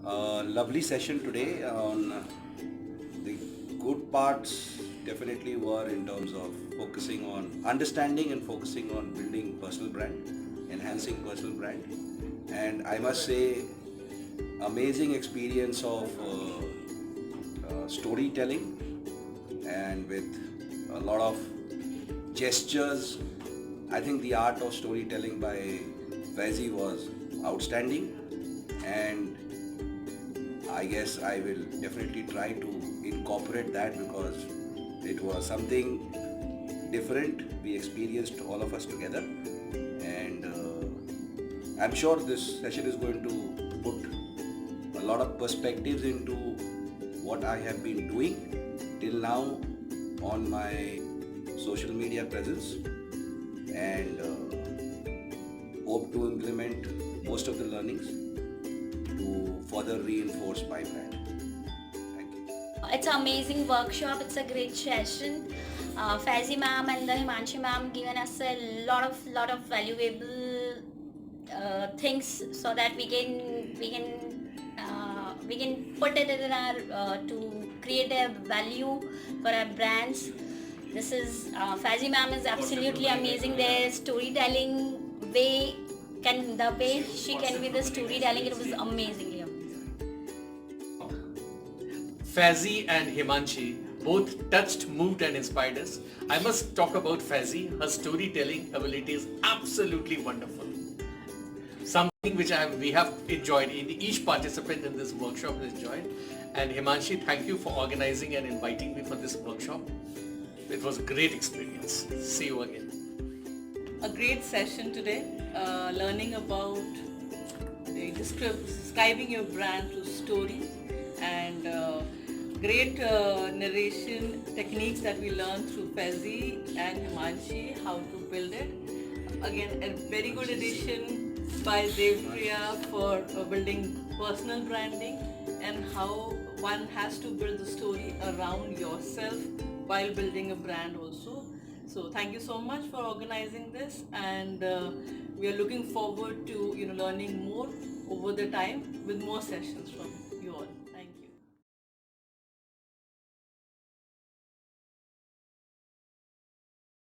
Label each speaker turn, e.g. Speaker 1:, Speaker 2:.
Speaker 1: Lovely session today on the good parts definitely were in terms of focusing on understanding and focusing on building personal brand, enhancing personal brand. And I must say, amazing experience of storytelling and with a lot of gestures. I think the art of storytelling by Faizi was outstanding, and I guess I will definitely try to incorporate that because it was something different we experienced all of us together, and I'm sure this session is going to put a lot of perspectives into what I have been doing till now on my social media presence, and hope to implement most of the learnings to further reinforce my brand. Thank you.
Speaker 2: It's an amazing workshop. It's a great session. Faizi ma'am and the Himanshi ma'am given us a lot of valuable things so that we can put it in our to create a value for our brands. This is Faizi ma'am is absolutely amazing. Their storytelling the way she can be the storytelling, it was amazingly amazing.
Speaker 3: Faizi and Himanshi both touched, moved and inspired us. I must talk about Faizi. Her storytelling ability is absolutely wonderful. Something which we have enjoyed, each participant in this workshop has enjoyed. And Himanshi, thank you for organizing and inviting me for this workshop. It was a great experience. See you again.
Speaker 4: A great session today, learning about describing your brand through story, and great narration techniques that we learned through Faizi and Himanshi, how to build it. Again, a very good addition by Devpriya for building personal branding and how one has to build the story around yourself while building a brand also. So thank you so much for organizing this, and we are looking forward to learning more over the time with more sessions from you.